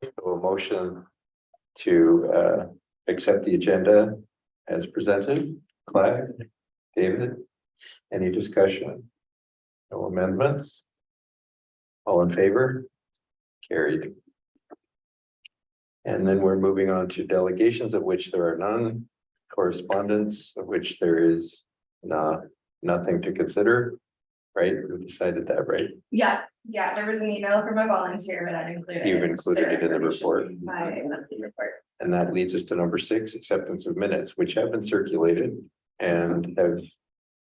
So a motion to accept the agenda as presented. Clyde, David, any discussion? No amendments? All in favor? Carried. And then we're moving on to delegations, of which there are none, correspondence of which there is nothing to consider, right? We decided that, right? Yeah, there was an email from a volunteer, but I've included. You've included it in the report. My monthly report. And that leads us to number 6, acceptance of minutes, which have been circulated. And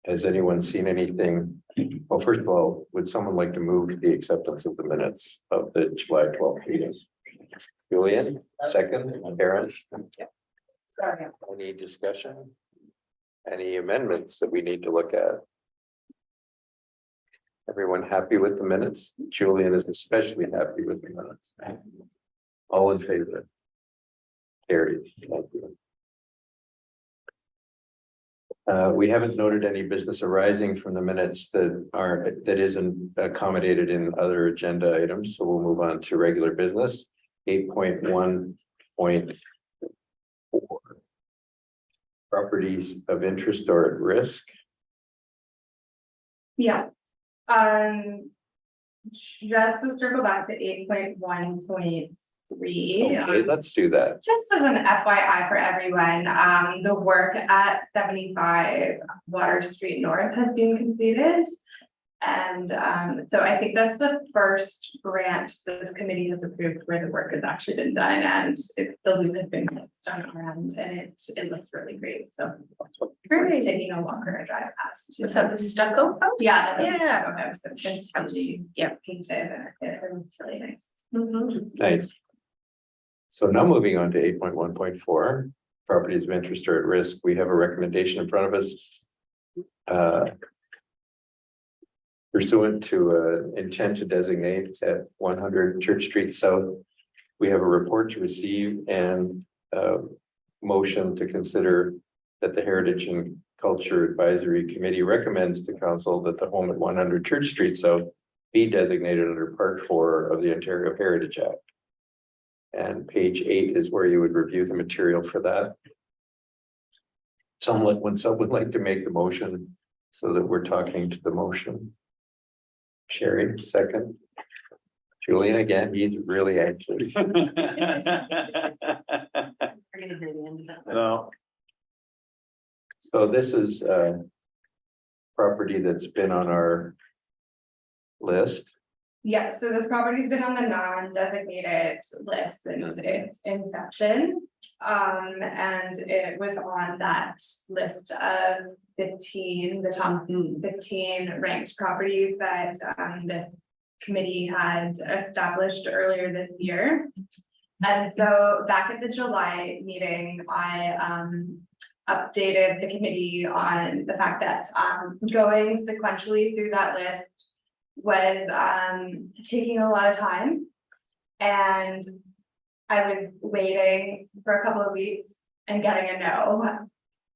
has anyone seen anything? Well, first of all, would someone like to move the acceptance of the minutes of the July 12th meeting? Julian, second, Aaron. Sorry. Any discussion? Any amendments that we need to look at? Everyone happy with the minutes? Julian is especially happy with the minutes. All in favor? Carried. Thank you. We haven't noted any business arising from the minutes that isn't accommodated in other agenda items, so we'll move on to regular business. 8.1.4 properties of interest or at risk. Yeah. Just to circle back to 8.1.3. Okay, let's do that. Just as an FYI for everyone, the work at 75 Water Street North has been completed. And so I think that's the first grant this committee has approved where the work has actually been done, and the loop has been fixed on our end, and it looks really great. So it's really taking a longer drive past. Was that the stucco house? Yeah, that was Yeah. the stucco house. It's totally painted, and it looks really nice. Nice. So now moving on to 8.1.4, properties of interest or at risk. We have a recommendation in front of us. Pursuant to intent to designate at 100 Church Street South, we have a report to receive and motion to consider that the Heritage and Culture Advisory Committee recommends to council that the home at 100 Church Street South be designated under Part 4 of the Ontario Heritage Act. And page 8 is where you would review the material for that. Would someone like to make the motion so that we're talking to the motion? Sherry, second. Julian, again, he's really anxious. We're gonna hear the end of that. No. So this is property that's been on our list. Yeah, so this property's been on the non-designated list since its inception. And it was on that list of 15, the top 15 ranked properties that this committee had established earlier this year. And so back at the July meeting, I updated the committee on the fact that going sequentially through that list was taking a lot of time, and I was waiting for a couple of weeks and getting a no,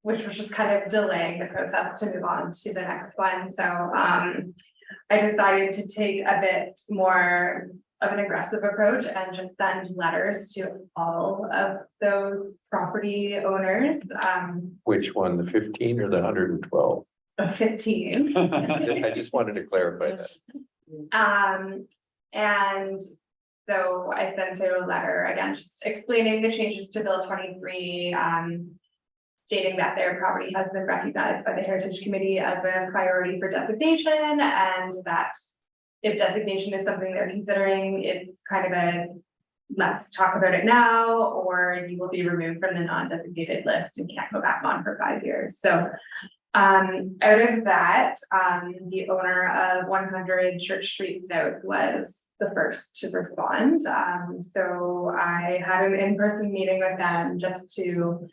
which was just kind of delaying the process to move on to the next one. So I decided to take a bit more of an aggressive approach and just send letters to all of those property owners. Which one, the 15 or the 112? 15. I just wanted to clarify that. And so I sent out a letter again, just explaining the changes to Bill 23, stating that their property has been recognized by the Heritage Committee as a priority for designation, and that if designation is something they're considering, it's kind of a let's talk about it now, or you will be removed from the non-designated list and can't go back on for 5 years. So out of that, the owner of 100 Church Street South was the first to respond. So I had an in-person meeting with them just to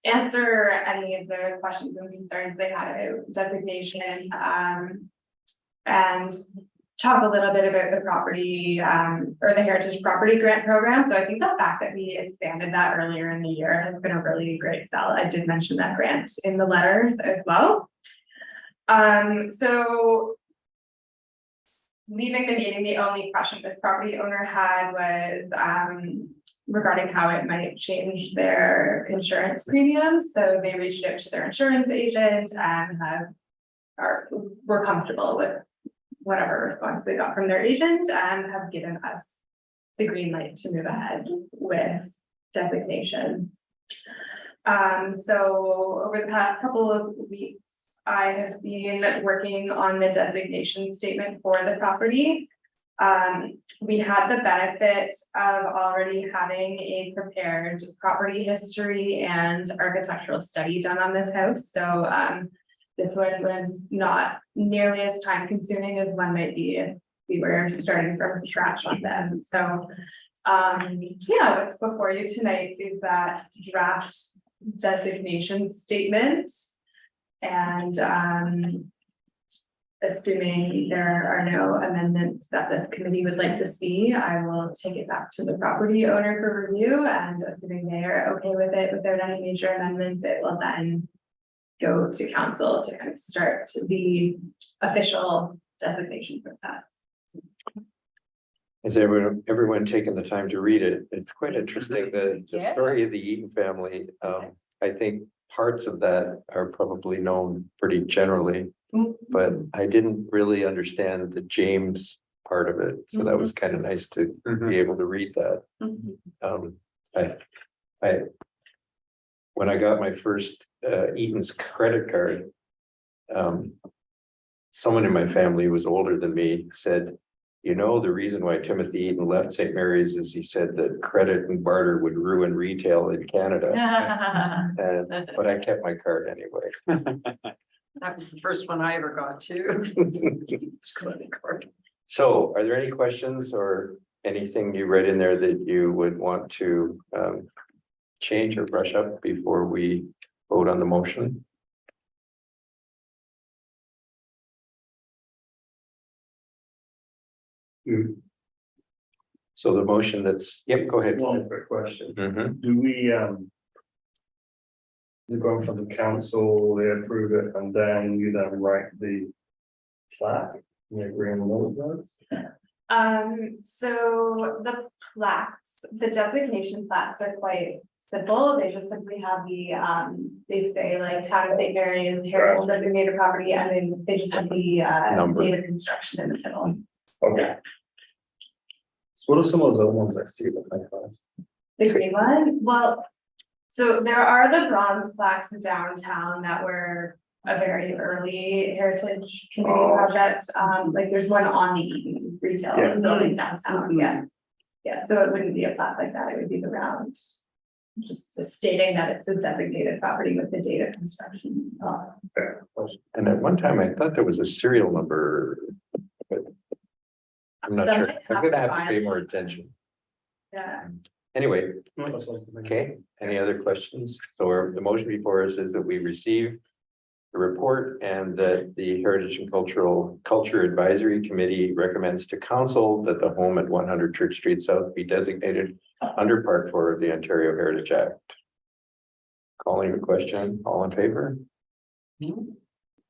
answer any of the questions and concerns they had about designation, and talk a little bit about the property or the Heritage Property Grant Program. So I think the fact that we expanded that earlier in the year has been a really great sell. I did mention that grant in the letters as well. So leaving the meeting, the only question this property owner had was, regarding how it might change their insurance premiums. So they reached out to their insurance agent and were comfortable with whatever response they got from their agent and have given us the green light to move ahead with designation. So over the past couple of weeks, I have been working on the designation statement for the property. We had the benefit of already having a prepared property history and architectural study done on this house. So this one was not nearly as time consuming as one might be if we were starting from scratch on them. So yeah, what's before you tonight is that draft designation statement. And assuming there are no amendments that this committee would like to see, I will take it back to the property owner for review, and assuming they are okay with it without any major amendments, it will then go to council to kind of start the official designation process. Has everyone taken the time to read it? It's quite interesting, the Yeah. story of the Eaton family. I think parts of that are probably known pretty generally, but I didn't really understand the James part of it. So that was kind of nice to be able to read that. When I got my first Eaton's credit card, someone in my family who was older than me said, you know, the reason why Timothy Eaton left St. Mary's is he said that credit and barter would ruin retail in Canada. But I kept my card anyway. That was the first one I ever got too. It's credit card. So are there any questions or anything you read in there that you would want to change or brush up before we vote on the motion? So the motion that's, yep, go ahead. One quick question. Mhm. Do we, is it going from the council, they approve it, and then you then write the plaque? You agree on those words? So the plaques, the designation plaques are quite simple. They just simply have they say like town of St. Mary's heritage designated property, and then they just have the Number. date of construction in the middle. Okay. So what are some of the other ones I see that I find? The green one, well, so there are the bronze plaques downtown that were a very early heritage committee Oh. project. Like there's one on the Eaton retail Yeah. building downtown, yeah. Yeah, so it wouldn't be a plaque like that, it would be the round. Just stating that it's a designated property with the date of construction. And at one time I thought there was a serial number. But I'm not sure. I'm gonna have to pay more attention. Yeah, Anyway, No, that's what I mean. okay, any other questions? So the motion before us is that we receive the report and that the Heritage and Culture Advisory Committee recommends to council that the home at 100 Church Street South be designated under Part 4 of the Ontario Heritage Act. Calling the question, all in favor?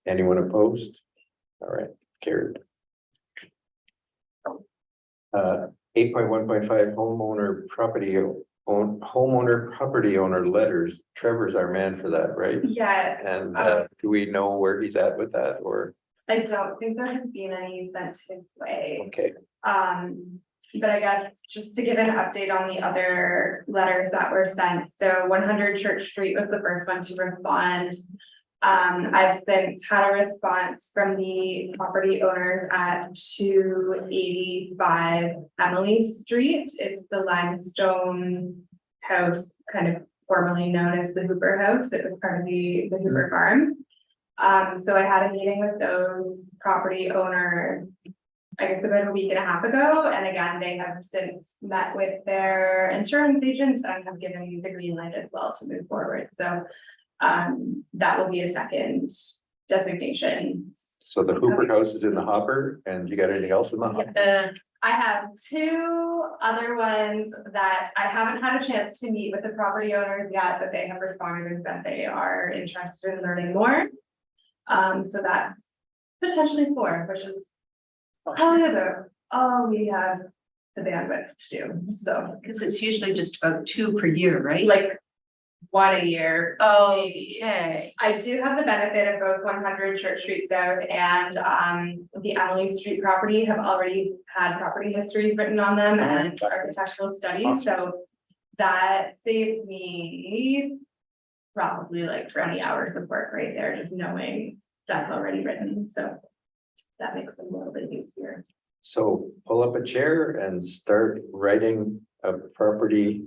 Anyone opposed? All right, carried. 8.1.5 homeowner property owner letters. Trevor's our man for that, right? yes, And do we know where he's at with that, or, I don't think there has been any sent his way. okay, But I guess just to give an update on the other letters that were sent, so 100 Church Street was the first one to respond. I've since had a response from the property owners at 285 Emily Street. It's the limestone house, kind of formerly known as the Hooper House. It was part of the Hooper Farm. So I had a meeting with those property owners, I guess about a week and a half ago, and again, they have since met with their insurance agent and have given the green light as well to move forward. So that will be a second designation. so the Hooper House is in the hopper, and you got anything else in the hopper? I have two other ones that I haven't had a chance to meet with the property owners yet, but they have responded and said they are interested in learning more. So that's potentially four, which is all we have the bandwidth to do, so Because it's usually just about 2 per year, right? like one a year. Oh, maybe. okay. I do have the benefit of both 100 Church Street South and the Emily Street property have already had property histories written on them and architectural studies, so that saved me probably like 20 hours of work right there, just knowing that's already written, so that makes it a little bit easier. So pull up a chair and start writing a property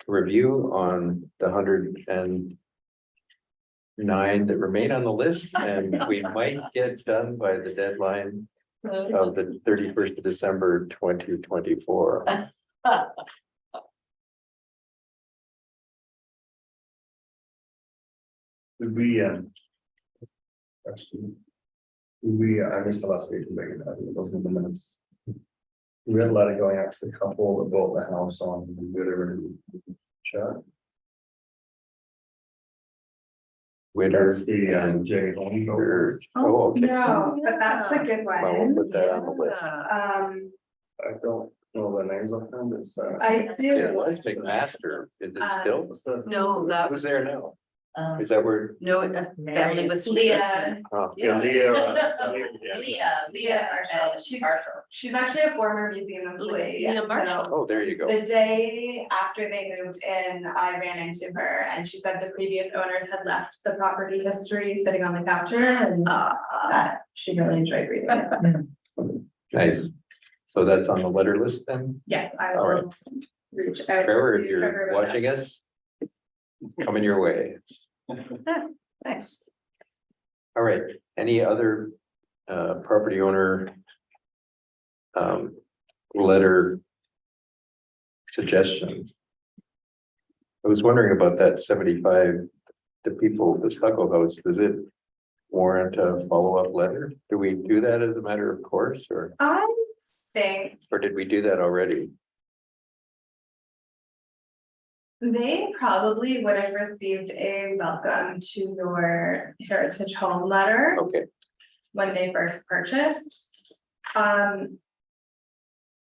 review on the 109 that remain on the list, and we might get done by the deadline of the 31st of December, 2024. Did we, actually, I missed the last meeting, but I think it wasn't in the minutes. We had a letter going out to the couple that bought the house on whatever. Witter That's the and J. Holmes. Church. Oh, okay. No, but that's a good Well, we'll one. put that on the list. I don't know the names of them, it's. I do. It was McMaster. Is it still? What's the? No, that Who's was, there now? Is that where? no, family was. Leah. Oh, Yeah, Leah She's actually a former museum employee. Leah Marshall. so oh, there you go. The day after they moved in, I ran into her and she said the previous owners had left the property history sitting on the counter and that she really enjoyed reading it. Nice. So that's on the letter list then? Yes, I All right. will reach out. Trevor, to if you're Trevor about watching us, it's coming your way. Nice. All right, any other property owner letter suggestions? I was wondering about that 75 to people, this Huckle House, does it warrant a follow-up letter? Do we do that as a matter of course, or I think did we do that already? they probably would have received a welcome to your heritage home letter Okay, when they first purchased. I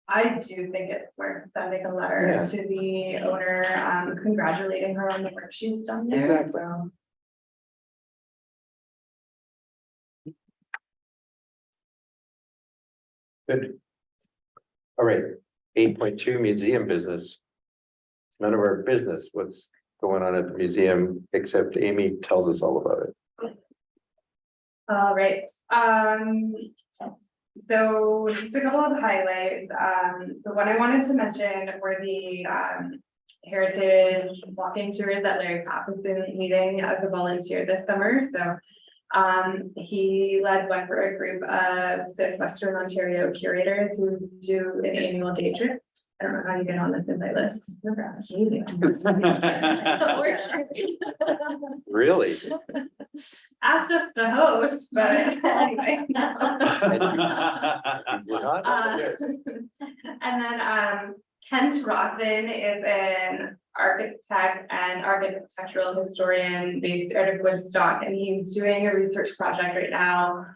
do think it's worth sending a letter Yeah. to the owner, congratulating her on the work she's done there, Exactly. so. good. All right, 8.2 museum business. It's none of our business what's going on at the museum, except Amy tells us all about it. All right, so just a couple of highlights, the one I wanted to mention were the, heritage walking tours that Larry Papp has been leading as a volunteer this summer, so. He led one for a group of Southwestern Ontario curators who do an annual day trip. I don't know how you get on this invite list. Never asked me. Really? Asked us to host, but anyway. We're not on the list. And then Kent Rosin is an architect and architectural historian based out of Woodstock, and he's doing a research project right now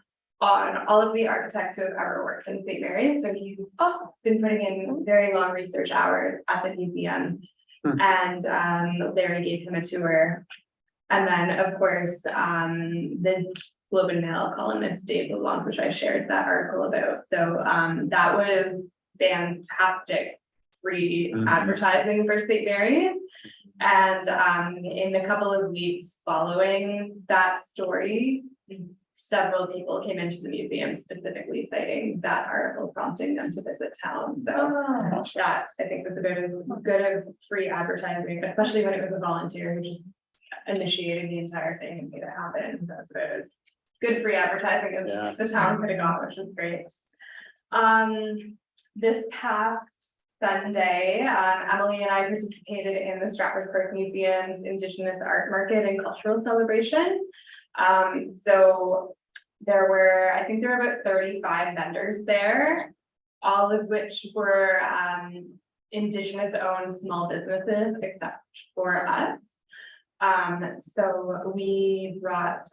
on all of the architects who have ever worked in St. Mary's. So he's been putting in very long research hours at the museum. And Larry gave him a tour. And then, of course, the Globe and Mail columnist Dave LeBlanc, which I shared that article about. So that was fantastic free advertising for St. Mary's. And in the couple of weeks following that story, several people came into the museum specifically citing that article, prompting them to visit town. So that I think was about as good of free advertising, especially when it was a volunteer who just initiated the entire thing and made it happen. That's about as good free advertising as the town could have got, which was great. This past Sunday, Emily and I participated in the Stratford Park Museum's Indigenous Art Market and Cultural Celebration. So there were, I think there were about 35 vendors there, all of which were Indigenous owned small businesses, except for us. So we brought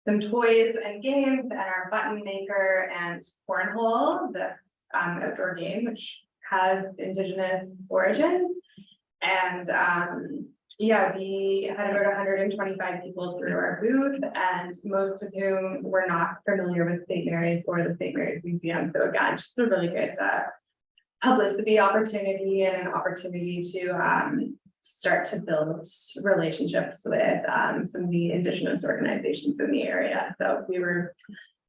some toys and games and our button maker and cornhole, the outdoor game, which has Indigenous origins. And yeah, we had about 125 people through our booth, and most of whom were not familiar with St. Mary's or the St. Mary's Museum. So again, just a really good publicity opportunity and an opportunity to start to build relationships with some of the Indigenous organizations in the area. So we were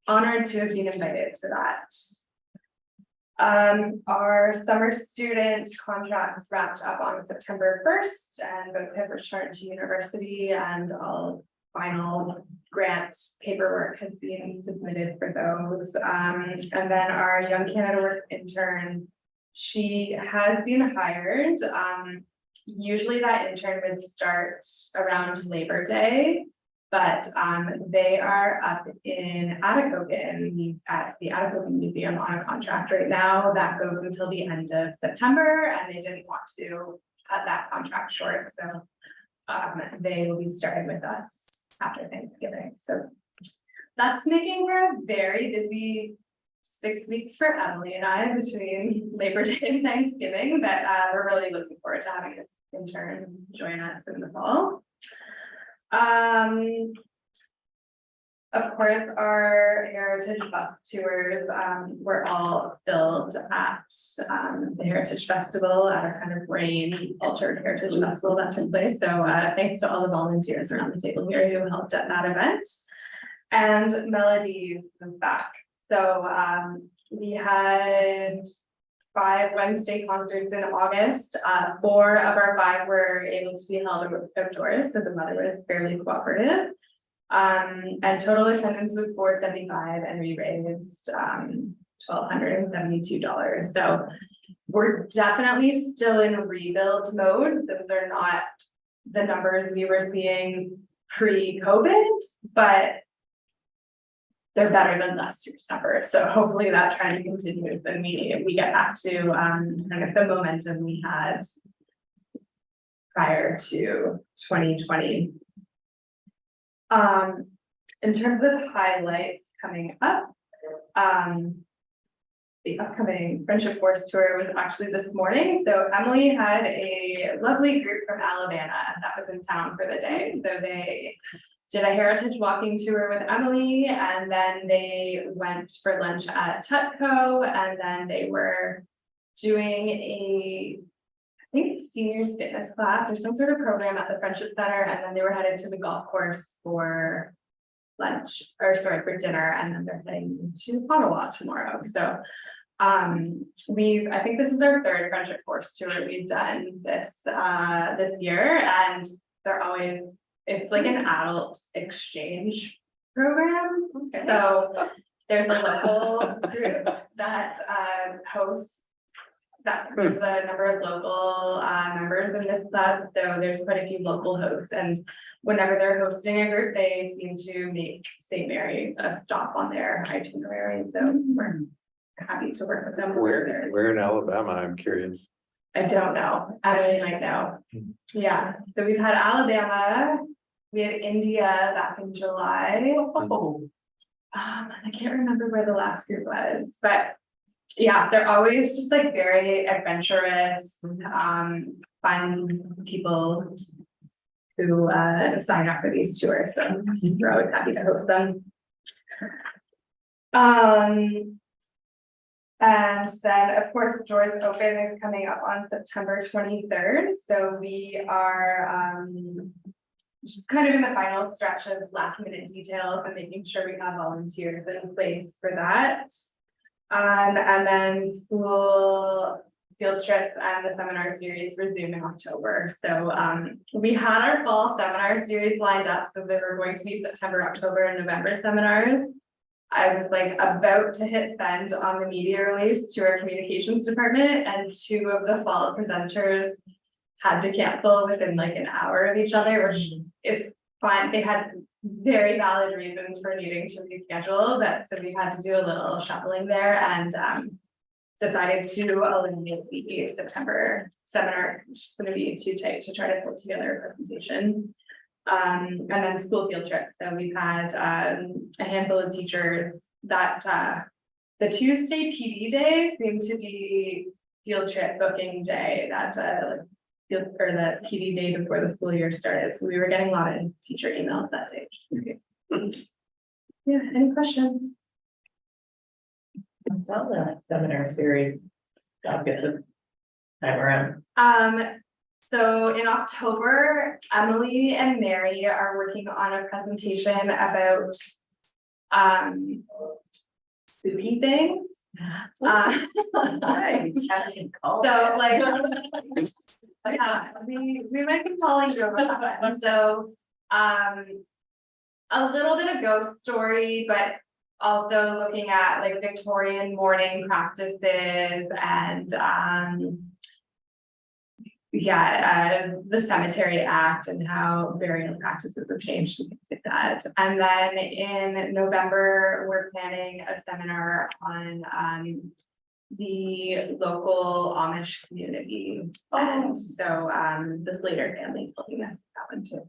honored to have been invited to that. Our summer student contracts wrapped up on September 1st, and both have returned to university, and all final grant paperwork has been submitted for those. And then our Young Canada Work intern, she has been hired. Usually that intern would start around Labor Day, but they are up in Atikokan, at the Atikokan Museum on a contract right now that goes until the end of September, and they didn't want to cut that contract short, so they will be starting with us after Thanksgiving. So that's making for a very busy 6 weeks for Emily and I between Labor Day and Thanksgiving, but we're really looking forward to having this intern join us in the fall. Of course, our heritage bus tours were all filled at the Heritage Festival, at our kind of rain altered Heritage Festival that took place. So thanks to all the volunteers around the table here who helped at that event. And Melodies was back. So we had 5 Wednesday concerts in August. 4 of our 5 were able to be held outdoors, so the weather was fairly cooperative. And total attendance was 475, and we raised $1,272. So we're definitely still in rebuild mode. Those are not the numbers we were seeing pre-COVID, but they're better than last year's numbers. So hopefully that trend continues and we get back to kind of the momentum we had prior to 2020. In terms of highlights coming up, the upcoming Friendship Force tour was actually this morning. So Emily had a lovely group from Alabama that was in town for the day. So they did a heritage walking tour with Emily, and then they went for lunch at Tutco, and then they were doing I think seniors fitness class or some sort of program at the Friendship Center, and then they were headed to the golf course for lunch, or sorry, for dinner, and then they're heading to Ottawa tomorrow. So I think this is our 3rd Friendship Force tour we've done this year, and they're always, it's like an adult exchange program. Okay. So there's a local group that hosts that. There's a number of local members in this club. So there's quite a few local hosts, and whenever they're hosting a group, they seem to make St. Mary's a stop on their itinerary. So we're happy to work with them. Where in Alabama? I'm curious. I don't know. I really might know. Yeah. So we've had Alabama. We had India back in July. I can't remember where the last group was, but yeah, they're always just like very adventurous, fun people who sign up for these tours. So we're always happy to host them. And then, of course, Doors Open is coming up on September 23rd. So we are just kind of in the final stretch of last minute details and making sure we have volunteers in place for that. And then school field trip and the seminar series resume in October. So we had our fall seminar series lined up, so there were going to be September, October, and November seminars. I was like about to hit send on the media release to our communications department, and 2 of the fall presenters had to cancel within like an hour of each other, which is fine. They had very valid reasons for needing to reschedule that, so we had to do a little shuffling there, and decided to eliminate the September seminar. It's just going to be too tight to try to put together a presentation. And then school field trips. So we've had a handful of teachers that the Tuesday PD day seemed to be field trip booking day that field or the PD day before the school year started. So we were getting a lot of teacher emails that day. Yeah, any questions? What's all the seminar series? I'll get this time around. So in October, Emily and Mary are working on a presentation about spooky things. Nice. So like, yeah, we might be calling you over that one. So, a little bit of ghost story, but also looking at like Victorian mourning practices and, the Cemetery Act and how burial practices have changed and things like that. And then in November, we're planning a seminar on, the local Amish community. And so, the Slater family is looking at that one too.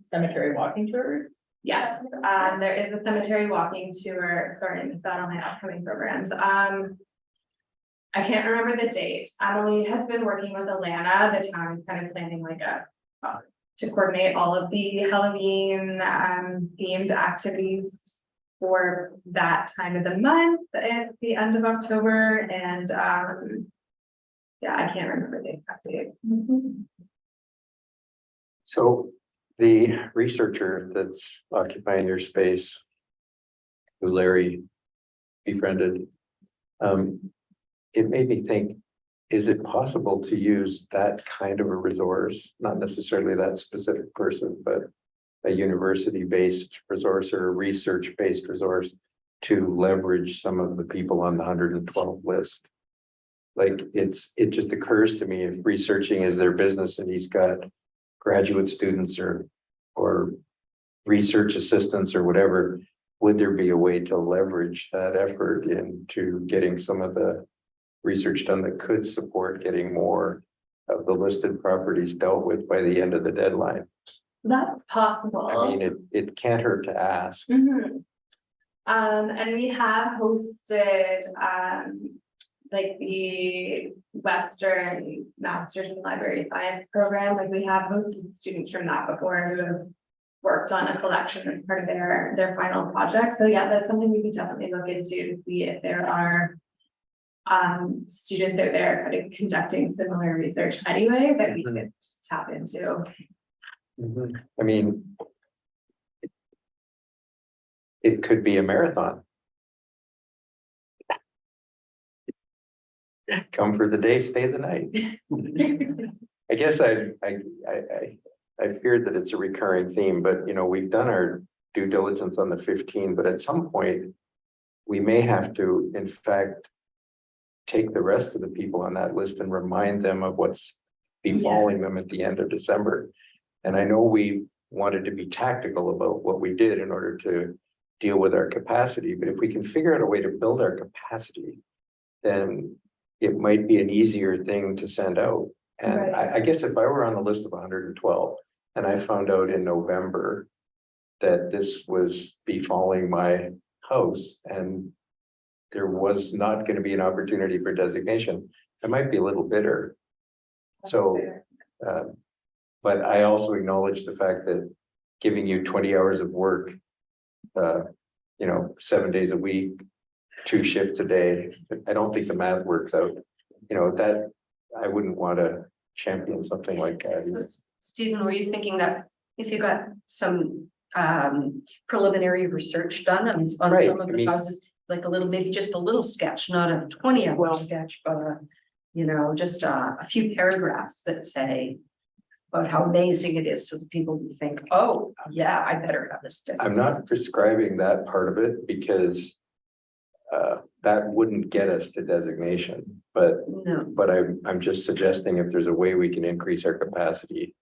Cemetery walking tour. Yes, there is a cemetery walking tour, sorry, I missed that on my upcoming programs. I can't remember the date. Emily has been working with Alana, the town is kind of planning like to coordinate all of the Halloween themed activities for that time of the month at the end of October and yeah, I can't remember the exact date. So the researcher that's occupying your space, who Larry befriended, it made me think, is it possible to use that kind of a resource, not necessarily that specific person, but a university-based resource or a research-based resource to leverage some of the people on the 112 list? Like it just occurs to me, if researching is their business and he's got graduate students or research assistants or whatever, would there be a way to leverage that effort into getting some of the research done that could support getting more of the listed properties dealt with by the end of the deadline? That's possible. I mean, it can't hurt to ask. Mhm. And we have hosted, like the Western Masters in Library Science program, like we have hosted students from that before who have worked on a collection as part of their final project. So yeah, that's something we could definitely look into to see if there are students out there kind of conducting similar research anyway that we could tap into. I mean, it could be a marathon. Come for the day, stay the night. I guess I feared that it's a recurring theme, but you know, we've done our due diligence on the 15, but at some point we may have to, in fact, take the rest of the people on that list and remind them of what's befalling them at the end of December. And I know we wanted to be tactical about what we did in order to deal with our capacity, but if we can figure out a way to build our capacity, then it might be an easier thing to send out. And Right. I guess if I were on the list of 112 and I found out in November that this was befalling my house and there was not going to be an opportunity for designation, I might be a little bitter. So, but I also acknowledge the fact that giving you 20 hours of work, 7 days a week, 2 shifts a day, I don't think the math works out. That I wouldn't want to champion something like that. So, Stephen, were you thinking that if you got some preliminary research done on some Right, of the houses, like maybe just a little sketch, not a 20-hour sketch, but just a few paragraphs that say about how amazing it is, so that people will think, oh yeah, I better have this. I'm not prescribing that part of it because that wouldn't get us to designation, but No, I'm just suggesting if there's a way we can increase our capacity,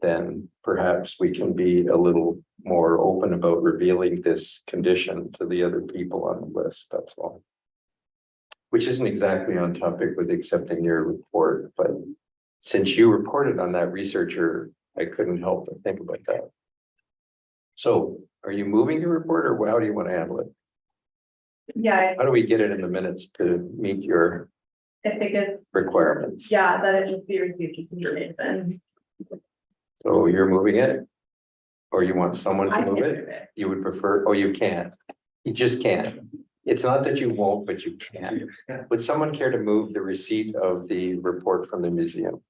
then perhaps we can be a little more open about revealing this condition to the other people on the list, that's all. Which isn't exactly on topic with accepting your report, but since you reported on that researcher, I couldn't help but think about that. So are you moving your report or how do you want to handle it? Yeah, How do we get it in the minutes to meet your I think it's, requirements? yeah, that it just be received as information. So you're moving it? Or you want someone I to can move do it? it. You would prefer, oh, you can't. You just can't. It's not that you won't, but you can't. Would someone care to move the receipt of the report from the museum?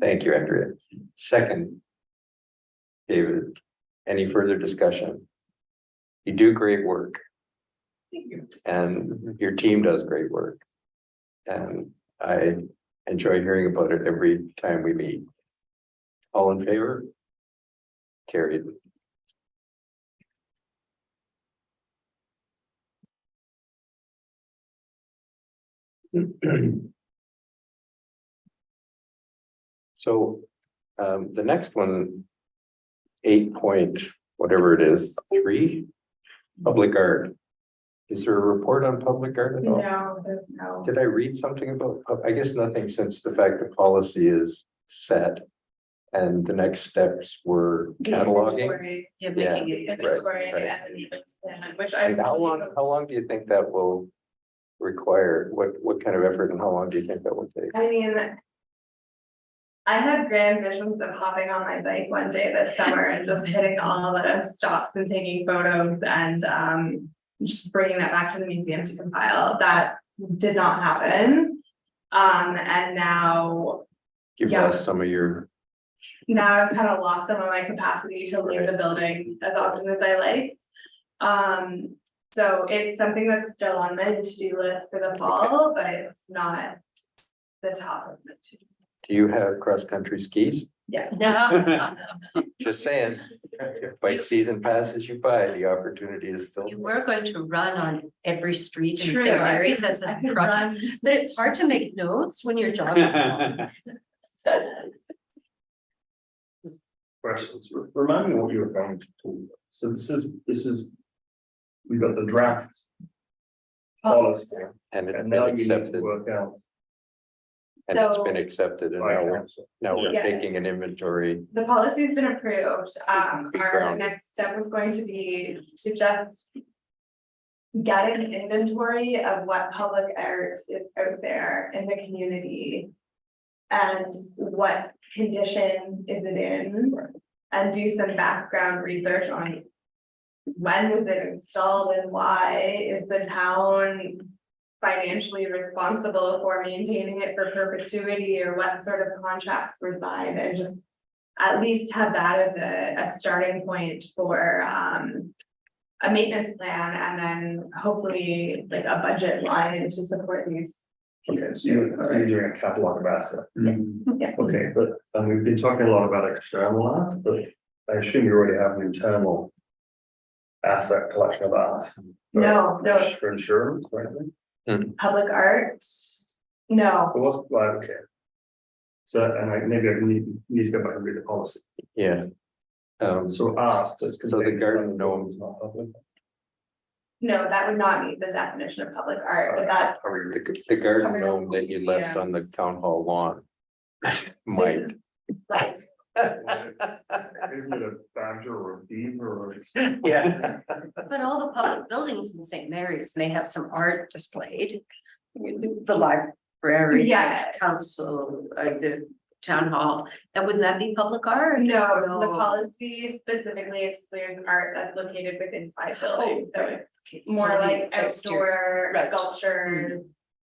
Thank you, Andrea. Second. David, any further discussion? You do great work. And your team does great work. And I enjoy hearing about it every time we meet. All in favor? Carried. So, the next one, 8 whatever it is, 3, public art. Is there a report on public art at all? No, there's no. Did I read something about, I guess nothing, since the fact that policy is set. And the next steps were cataloging. Inventory, You're making it. inventory right. and the maintenance plan, which I. And how long do you think that will require? What kind of effort and how long do you think that will take? I mean. I had grand visions of hopping on my bike one day this summer and just hitting all the stops and taking photos and just bringing that back to the museum to compile. That did not happen. And now You've Yeah. lost some of your, I've kind of lost some of my capacity to leave the building as often as I like. So it's something that's still on my to-do list for the fall, but it's not the top of the to-do. do you have cross-country skis? Yeah. No, Just saying, if bike season passes you by, the opportunity is still. you were going to run on every street in True. St. I Mary's could- as I a could project, run. but it's hard to make notes when you're jogging along. Questions, remind me what you were going to talk about. So this is. We got the draft. Policy, And it's and been now you need to accepted, work out. and it's So- been accepted, and by now we're, council. Yeah. taking an inventory. The policy's been approved. Big Our ground. next step was going to be to just. Get an inventory of what public art is out there in the community. And what condition is it in? And do some background research on. When was it installed and why? Is the town financially responsible for maintaining it for perpetuity, or what sort of contracts were signed, and just at least have that as a starting point for a maintenance plan, and then hopefully like a budget line to support these. Okay, so you're doing a catalog of assets. Yeah. Okay, but we've been talking a lot about external art, but I assume you already have an internal. Asset collection of art. No, For insurance, right? public art, no, But what's, right, okay. So, and maybe I need to go back and read the policy. Yeah. So art, that's. So the garden contained- gnome- Not public. no, that would not meet the definition of public art, but that. How are you- The garden Covered gnome that you left on the museums. town hall lawn. Mike. Like, Isn't it a badger or a beaver or? Yeah. But all the public buildings in St. Mary's may have some art displayed. The library, Yes. council, the town hall, and wouldn't that be public art? no, so the No. policy specifically excludes art that's located within inside buildings, so right. it's more like outdoor Right. sculptures.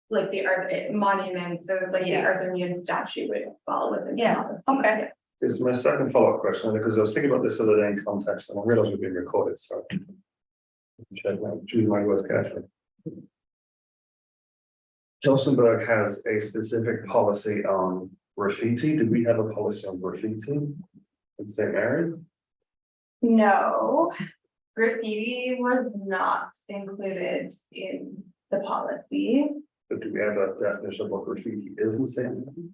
Like the art monuments, so like the Yeah. Arthurian statue would fall within. the Yeah, policy. okay. This is my second follow-up question, because I was thinking about this other day in context, and I realized we've been recorded, so. Choose my words carefully. Jocelynburg has a specific policy on graffiti. Do we have a policy on graffiti in St. Mary's? No, graffiti was not included in the policy. But do we have a definition of what graffiti is in St. Mary's?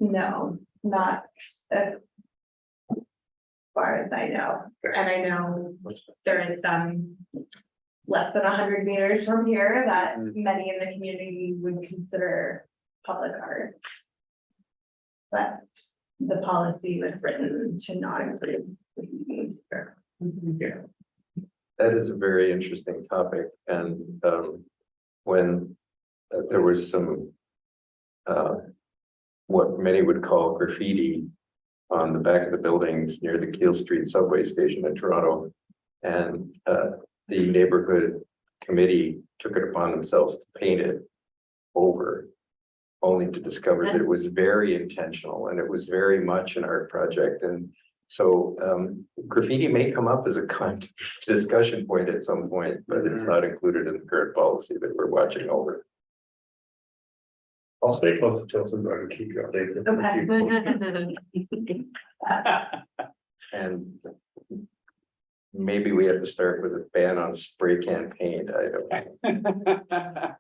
No, not as far as I know, and I know there is some less than 100 meters from here that many in the community would consider public art. But the policy was written to not include graffiti. Yeah. That is a very interesting topic, and when there was some what many would call graffiti on the back of the buildings near the Keele Street subway station in Toronto, and the neighborhood committee took it upon themselves to paint it over, only to discover that it was very intentional and it was very much an art project. And so graffiti may come up as a kind of discussion point at some point, but it's not included in the current policy that we're watching over. I'll stay close to Tilson, but I can keep you updated. And maybe we have to start with a ban on spray can paint. I don't know.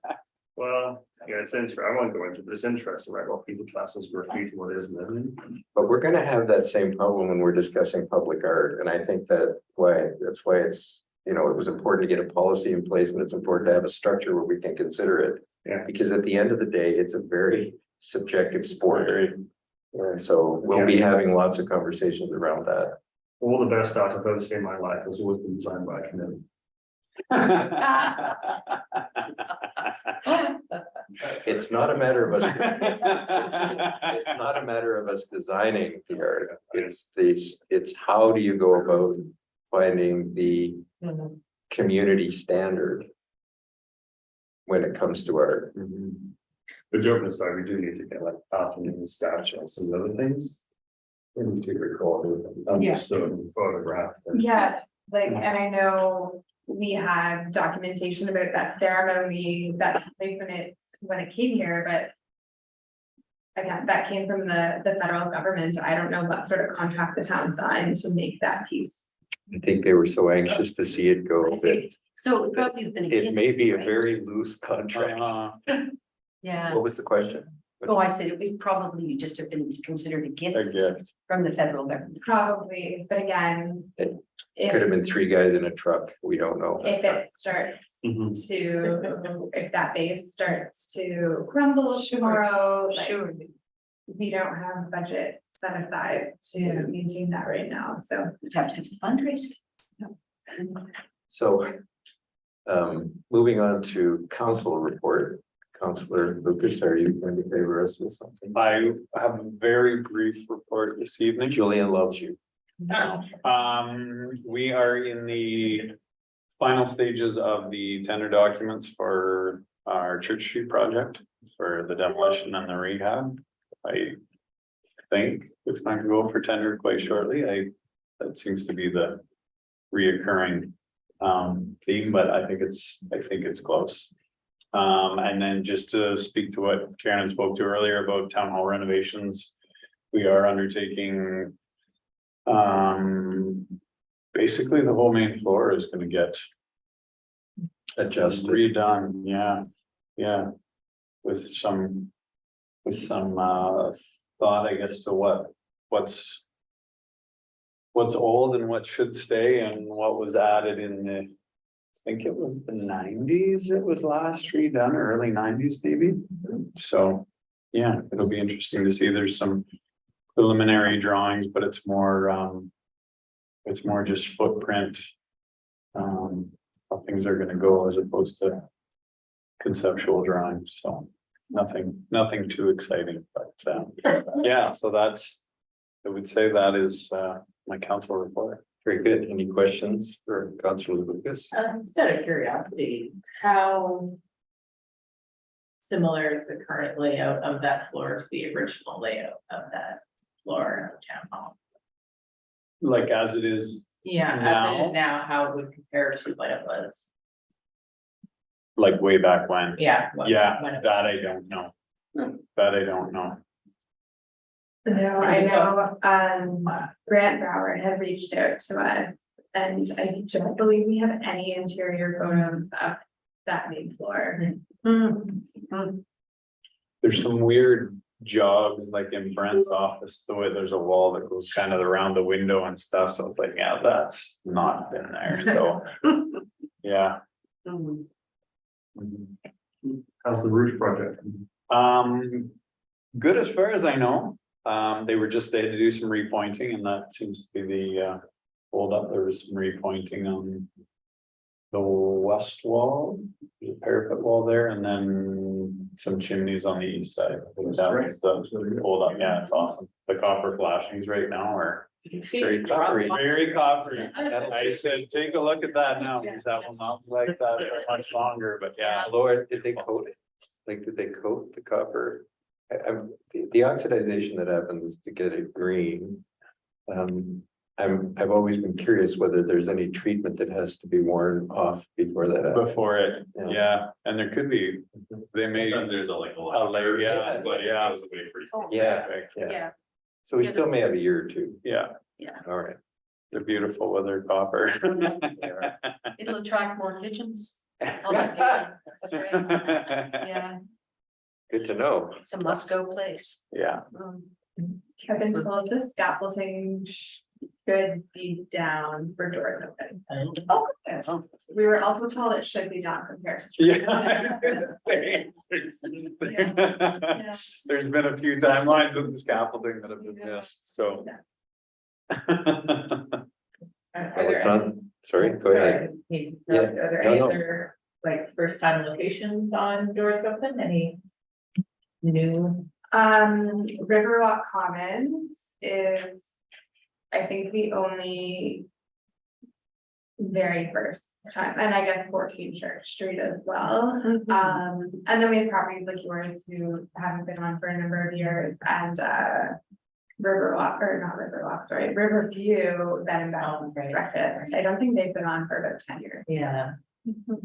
Well, yeah, it's interesting. I won't go into it, but it's interesting, right? Well, people classes graffiti, what is and isn't. But we're gonna have that same problem when we're discussing public art, and I think that's why it's, you know, it was important to get a policy in place, and it's important to have a structure where we can consider it. Yeah. Because at the end of the day, it's a very subjective sport. And so we'll be having lots of conversations around that. All the best art I've ever seen in my life has always been designed by a committee. It's not a matter of us. It's not a matter of us designing the art. It's how do you go about finding the community standard when it comes to art. But joking aside, we do need to get like bathroom and statue and some other things. We need to record it, understood and photographed. Yeah, like, and I know we have documentation about that ceremony that took place when it came here, but. Again, that came from the federal government. I don't know what sort of contract the town signed to make that piece. I think they were so anxious to see it go that So it probably been. it may be a very loose contract. Yeah, What was the question? oh, I said it would probably just have been considered a gift from the federal government. Probably, but again. It If, Could have been three guys in a truck. We don't know. if it starts if that base starts to crumble tomorrow, like, Sure. we don't have budget set aside to maintain that right now, so. We'd have to have fundraising. So, moving on to council report. Councillor Lucas, are you going to favor us with something? I have a very brief report this evening. Julian loves you. We are in the final stages of the tender documents for our Church Street project for the demolition and the rehab. I think it's going to go for tender quite shortly. That seems to be the reoccurring theme, but I think it's close. And then just to speak to what Karen spoke to earlier about town hall renovations, we are undertaking basically the whole main floor is going to get Adjusted. redone. Yeah. With some thought, I guess, to what's old and what should stay and what was added in the, I think it was the 90s, it was last redone, or early 90s maybe. So, yeah, it'll be interesting to see. There's some preliminary drawings, but it's more just footprint. How things are gonna go as opposed to conceptual drawings, so nothing too exciting, but yeah, so I would say that is my council report. Very good. Any questions for Councillor Lucas? Just out of curiosity, how similar is the current layout of that floor to the original layout of that floor of town hall? Like as it is Yeah, now how it would compare to what it was? like way back when. Yeah. Yeah, when it- that I don't know. That I don't know. No, I know, Grant Brower had reached out to us, and I don't believe we have any interior photos of that main floor. There's some weird jogs like in Brent's office, the way there's a wall that goes kind of around the window and stuff. So it's like, yeah, that's not been there. So, yeah. How's the roof project? Good as far as I know. They had to do some repointing and that seems to be the hold up. There was some repointing on the west wall, the parapet wall there, and then some chimneys on the east side. I think that was the hold up. Yeah, it's awesome. The copper flashings right now are very coppery, very coppery. I said, take a look at that now, because that will not be like that for much longer, but yeah. Laura, did they coat it? Like, did they coat the copper? The oxidization that happens to get it green. I've always been curious whether there's any treatment that has to be worn off before that happens. Before it, yeah, and there could be, they may, There's a like a a lot. layer, yeah, but yeah, Goes away pretty quick. Yeah, yeah, yeah. So we still may have a year or two. yeah, All right. they're beautiful with their copper. It'll attract more pigeons. All that pigeon. That's right. Yeah, Good to know. it's a must-go place. Yeah, I've been told the scaffolding should be down for doors open. Oh, We were also told it should be down compared to. yeah. Yeah. There's been a few timelines with the scaffolding that have been missed, so. Oh, it's on. Sorry, go ahead. Are Yeah, there no, any no. other, like, first time locations on Doors Open, any new? Riverwalk Commons is, I think, the only very first time, and I guess 14 Church Street as well. And then we have properties like yours who haven't been on for a number of years, and Riverwalk, or not Riverwalk, sorry, Riverview Bed and Oh, right. Breakfast. I don't think they've been on for about 10 years. Yeah.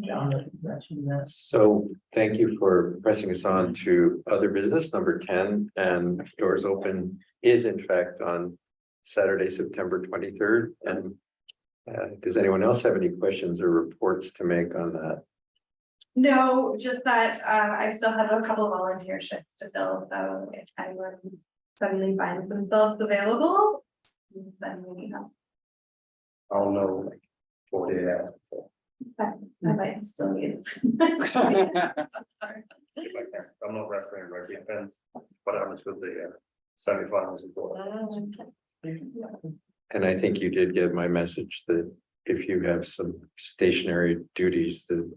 John mentioned this. So thank you for pressing us on to other business, number 10, and Doors Open is in fact on Saturday, September 23rd. And does anyone else have any questions or reports to make on that? No, just that I still have a couple of volunteer shifts to fill, so if anyone suddenly finds themselves available, send me an email. I'll know like 48 hours. I might still need. If I can. I'm not refereeing rugby fans, but I was with the semi-finals as well. And I think you did get my message that if you have some stationary duties that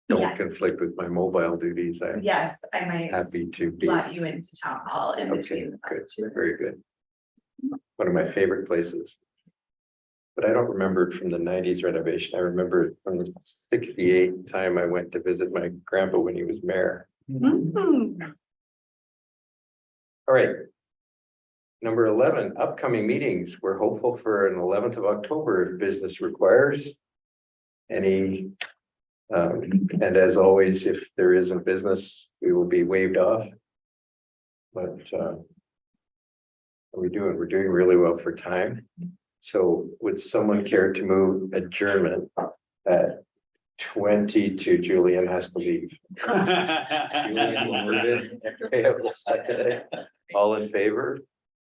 don't Yes. conflict with my mobile duties, I'm Yes, I might happy to be. let you into town hall in Okay, between. good, very good. One of my favorite places. But I don't remember it from the 90s renovation. I remember it from the 68 time I went to visit my grandpa when he was mayor. Mhm. All right. Number 11, upcoming meetings. We're hopeful for an 11th of October if business requires. Any, and as always, if there isn't business, we will be waived off. But what are we doing? We're doing really well for time. So would someone care to move adjournment at 22? Julian has to leave. Julian will move it. Okay, I will second it. All in favor?